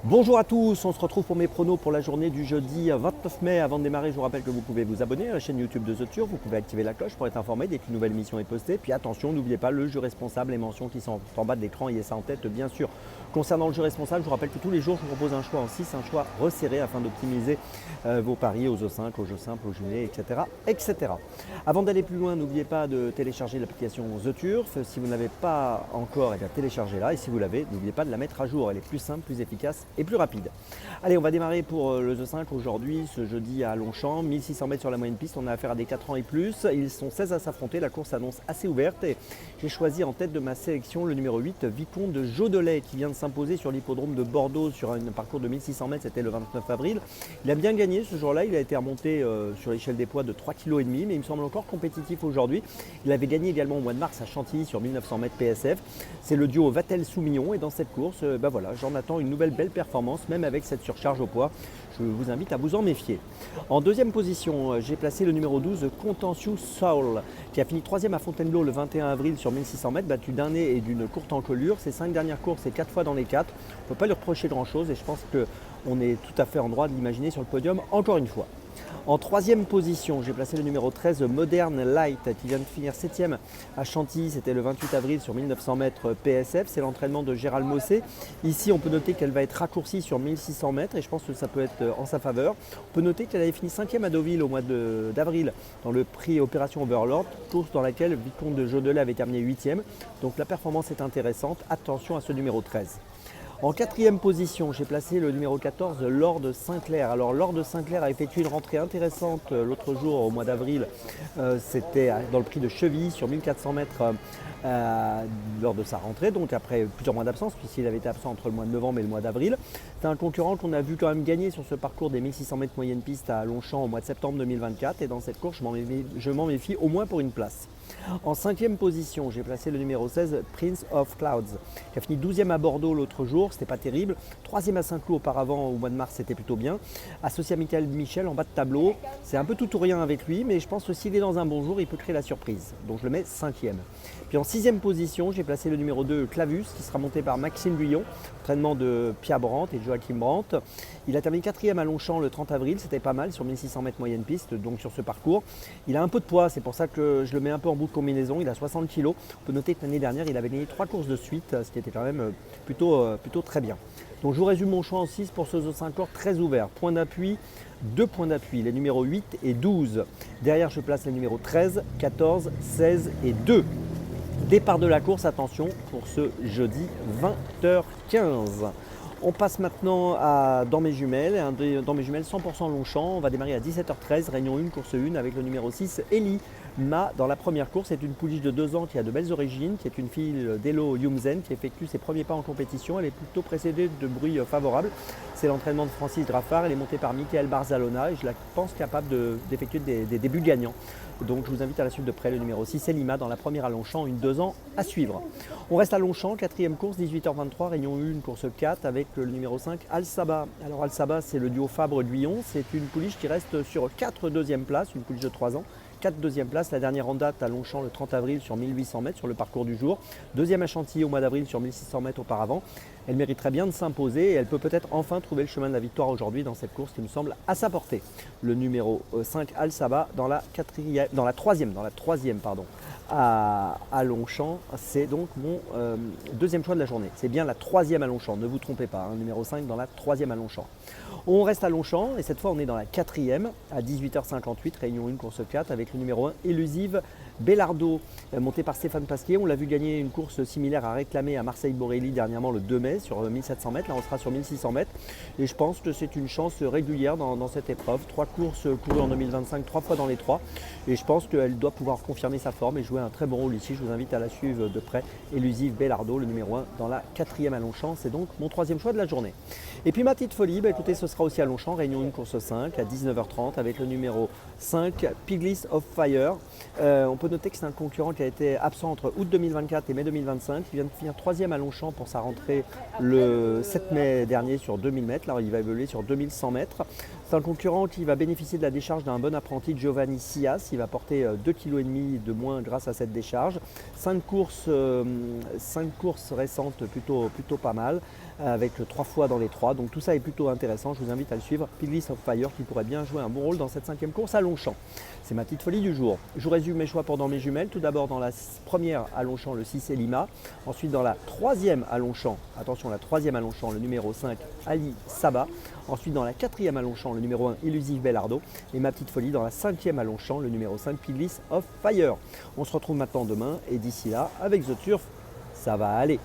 Bonjour à tous, on se retrouve pour mes pronos pour la journée du jeudi 29 mai. Avant de démarrer, je vous rappelle que vous pouvez vous abonner à la chaîne YouTube de The Turf, vous pouvez activer la cloche pour être informé dès qu'une nouvelle émission est postée. Puis attention, n'oubliez pas le jeu responsable, les mentions qui sont en bas de l'écran, ayez ça en tête bien sûr. Concernant le jeu responsable, je vous rappelle que tous les jours, je vous propose un choix en 6, un choix resserré afin d'optimiser vos paris aux O5, aux jeux simples, aux jumelés, etc., etc. Avant d'aller plus loin, n'oubliez pas de télécharger l'application The Turf. Si vous n'avez pas encore, téléchargez-la. Et si vous l'avez, n'oubliez pas de la mettre à jour. Elle est plus simple, plus efficace et plus rapide. Allez, on va démarrer pour le The 5 aujourd'hui, ce jeudi à Longchamp. 1600 mètres sur la moyenne piste, on a affaire à des 4 ans et plus. Ils sont 16 à s'affronter, la course s'annonce assez ouverte. Et j'ai choisi en tête de ma sélection le numéro 8, Vicomte de Jodelet, qui vient de s'imposer sur l'hippodrome de Bordeaux sur un parcours de 1600 mètres, c'était le 29 avril. Il a bien gagné ce jour-là, il a été remonté sur l'échelle des poids de 3,5 kg, mais il me semble encore compétitif aujourd'hui. Il avait gagné également au mois de mars à Chantilly sur 1900 mètres PSF. C'est le duo Vatel-Soumillon et dans cette course, voilà, j'en attends une nouvelle belle performance, même avec cette surcharge au poids. Je vous invite à vous en méfier. En deuxième position, j'ai placé le numéro 12, Contentious Soul, qui a fini 3e à Fontainebleau le 21 avril sur 1600 mètres, battu d'un nez et d'une courte encolure. Ses 5 dernières courses, c'est 4 fois dans les 4. On ne peut pas lui reprocher grand-chose et je pense qu'on est tout à fait en droit de l'imaginer sur le podium encore une fois. En troisième position, j'ai placé le numéro 13, Modern Light, qui vient de finir 7e à Chantilly. C'était le 28 avril sur 1900 mètres PSF. C'est l'entraînement de Gérald Mossé. Ici, on peut noter qu'elle va être raccourcie sur 1600 mètres et je pense que ça peut être en sa faveur. On peut noter qu'elle avait fini 5e à Deauville au mois d'avril dans le prix Opération Overlord, course dans laquelle Vicomte de Jodelet avait terminé 8e. Donc la performance est intéressante. Attention à ce numéro 13. En quatrième position, j'ai placé le numéro 14, Lord Sinclair. Alors Lord Sinclair a effectué une rentrée intéressante l'autre jour au mois d'avril. C'était dans le prix de Chevilly sur 1400 mètres lors de sa rentrée, donc après plusieurs mois d'absence, puisqu'il avait été absent entre le mois de novembre et le mois d'avril. C'est un concurrent qu'on a vu quand même gagner sur ce parcours des 1600 mètres moyenne piste à Longchamp au mois de septembre 2024. Et dans cette course, je m'en méfie au moins pour une place. En cinquième position, j'ai placé le numéro 16, Prince of Clouds, qui a fini 12e à Bordeaux l'autre jour, c'était pas terrible. 3e à Saint-Cloud auparavant au mois de mars, c'était plutôt bien. Associé à Michael Michel en bas de tableau, c'est un peu tout ou rien avec lui, mais je pense que s'il est dans un bon jour, il peut créer la surprise. Donc je le mets 5e. Puis en sixième position, j'ai placé le numéro 2, Clavus, qui sera monté par Maxime Buyon, entraînement de Pia Brandt et de Joachim Brandt. Il a terminé 4e à Longchamp le 30 avril, c'était pas mal sur 1600 mètres moyenne piste, donc sur ce parcours. Il a un peu de poids, c'est pour ça que je le mets un peu en bout de combinaison, il a 60 kg. On peut noter que l'année dernière, il avait gagné 3 courses de suite, ce qui était quand même plutôt très bien. Donc je vous résume mon choix en 6 pour ce The 5 corps très ouvert. Point d'appui, 2 points d'appui, les numéros 8 et 12. Derrière, je place les numéros 13, 14, 16 et 2. Départ de la course, attention, pour ce jeudi 20h15. On passe maintenant dans mes jumelles, dans mes jumelles 100% Longchamp. On va démarrer à 17h13, réunion 1, course 1 avec le numéro 6, Ellie Ma dans la première course. C'est une pouliche de 2 ans qui a de belles origines, qui est une fille d'Elo Yumzen qui effectue ses premiers pas en compétition. Elle est plutôt précédée de bruits favorables. C'est l'entraînement de Francis Graffard. Elle est montée par Michael Barzalona et je la pense capable d'effectuer des débuts gagnants. Donc je vous invite à la suivre de près, le numéro 6, Elima, dans la première à Longchamp, une 2 ans à suivre. On reste à Longchamp, quatrième course, 18h23, réunion 1, course 4, avec le numéro 5, Al Saba. Alors Al Saba, c'est le duo Fabre-Guyon, c'est une pouliche qui reste sur 4 deuxièmes places, une pouliche de 3 ans. 4 deuxième place, la dernière en date à Longchamp le 30 avril sur 1800 mètres sur le parcours du jour. Deuxième à Chantilly au mois d'avril sur 1600 mètres auparavant. Elle mériterait bien de s'imposer et elle peut peut-être enfin trouver le chemin de la victoire aujourd'hui dans cette course qui me semble à sa portée. Le numéro 5 Al Saba dans la troisième à Longchamp, c'est donc mon deuxième choix de la journée. C'est bien la troisième à Longchamp, ne vous trompez pas, hein, numéro 5 dans la troisième à Longchamp. On reste à Longchamp et cette fois on est dans la quatrième à 18h58, réunion 1, course 4 avec le numéro 1, Élusive Bellardo, monté par Stéphane Pasquier. On l'a vu gagner une course similaire à réclamer à Marseille-Borelli dernièrement le 2 mai sur 1700 mètres. Là on sera sur 1600 mètres et je pense que c'est une chance régulière dans cette épreuve. 3 courses courues en 2025, 3 fois dans les 3 et je pense qu'elle doit pouvoir confirmer sa forme et jouer un très bon rôle ici. Je vous invite à la suivre de près, Élusive Bellardo, le numéro 1 dans la quatrième à Longchamp. C'est donc mon troisième choix de la journée. Et puis ma petite folie, écoutez, ce sera aussi à Longchamp, réunion 1, course 5 à 19h30 avec le numéro 5, Piglis of Fire. On peut noter que c'est un concurrent qui a été absent entre août 2024 et mai 2025. Il vient de finir 3e à Longchamp pour sa rentrée le 7 mai dernier sur 2000 mètres. Là, il va évoluer sur 2100 mètres. C'est un concurrent qui va bénéficier de la décharge d'un bon apprenti, Giovanni Sias. Il va porter 2,5 kg de moins grâce à cette décharge. 5 courses récentes plutôt pas mal, avec 3 fois dans les 3. Donc tout ça est plutôt intéressant. Je vous invite à le suivre. Piglis of Fire qui pourrait bien jouer un bon rôle dans cette 5e course à Longchamp. C'est ma petite folie du jour. Je vous résume mes choix pendant mes jumelles. Tout d'abord dans la première à Longchamp, le 6 Elima. Ensuite dans la 3e à Longchamp, attention, la 3e à Longchamp, le numéro 5 Ali Saba. Ensuite dans la 4e à Longchamp, le numéro 1 Illusive Bellardo. Et ma petite folie dans la 5e à Longchamp, le numéro 5 Piglis of Fire. On se retrouve maintenant demain et d'ici là, avec The Turf, ça va aller.